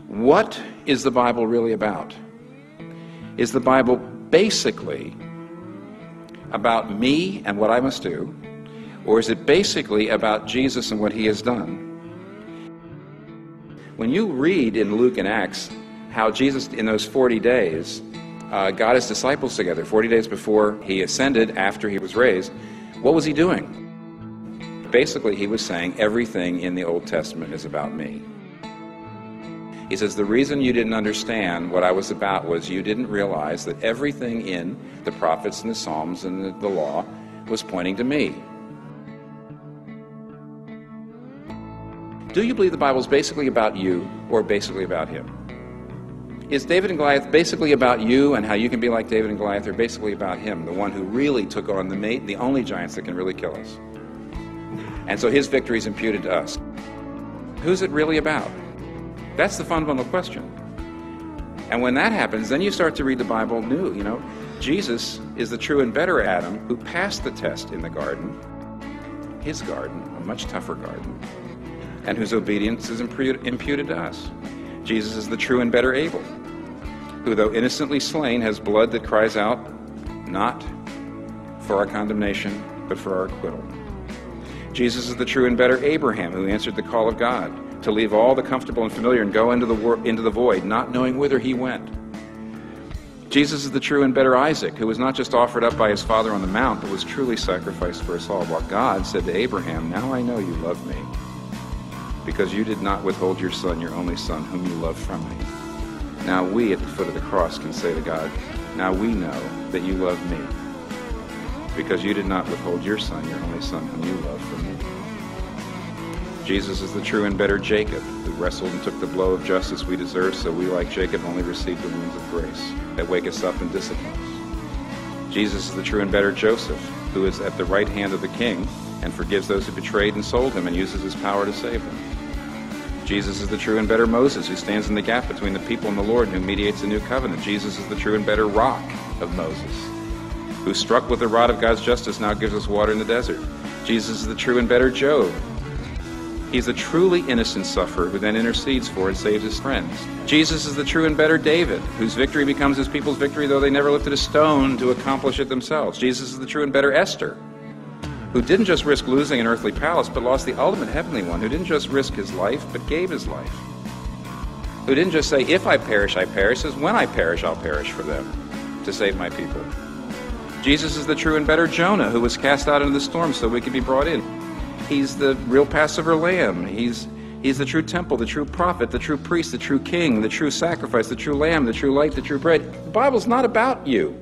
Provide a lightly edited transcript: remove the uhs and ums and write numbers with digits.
What is the Bible really about? Is the Bible basically about me and what I must do, or is it basically about Jesus and what he has done? When you read in Luke and Acts how Jesus, in those 40 days, got his disciples together, 40 days before he ascended, after he was raised, what was he doing? Basically, he was saying everything in the Old Testament is about me. He says, the reason you didn't understand what I was about was you didn't realize that everything in the prophets and the Psalms and the law was pointing to me. Do you believe the Bible is basically about you or basically about him? Is David and Goliath basically about you and how you can be like David and Goliath, or basically about him, the one who really took on the only giants that can really kill us? And so his victory is imputed to us. Who's it really about? That's the fundamental question. And when that happens, then you start to read the Bible new. You know, Jesus is the true and better Adam who passed the test in the garden, his garden, a much tougher garden, and whose obedience is imputed to us. Jesus is the true and better Abel, who, though innocently slain, has blood that cries out, not for our condemnation, but for our acquittal. Jesus is the true and better Abraham, who answered the call of God to leave all the comfortable and familiar and go into the void, not knowing whither he went. Jesus is the true and better Isaac, who was not just offered up by his father on the mount, but was truly sacrificed for us all. While God said to Abraham, now I know you love me, because you did not withhold your son, your only son, whom you love from me. Now we, at the foot of the cross, can say to God, now we know that you love me, because you did not withhold your son, your only son, whom you love from me. Jesus is the true and better Jacob, who wrestled and took the blow of justice we deserve, so we, like Jacob, only receive the wounds of grace that wake us up and discipline us. Jesus is the true and better Joseph, who is at the right hand of the king and forgives those who betrayed and sold him and uses his power to save them. Jesus is the true and better Moses, who stands in the gap between the people and the Lord and who mediates a new covenant. Jesus is the true and better rock of Moses, who struck with the rod of God's justice now gives us water in the desert. Jesus is the true and better Job. He's a truly innocent sufferer who then intercedes for and saves his friends. Jesus is the true and better David, whose victory becomes his people's victory, though they never lifted a stone to accomplish it themselves. Jesus is the true and better Esther, who didn't just risk losing an earthly palace, but lost the ultimate heavenly one, who didn't just risk his life, but gave his life. Who didn't just say, if I perish, I perish, says, when I perish, I'll perish for them, to save my people. Jesus is the true and better Jonah, who was cast out into the storm so we could be brought in. He's the real Passover lamb. He's the true temple, the true prophet, the true priest, the true king, the true sacrifice, the true lamb, the true light, the true bread. The Bible's not about you.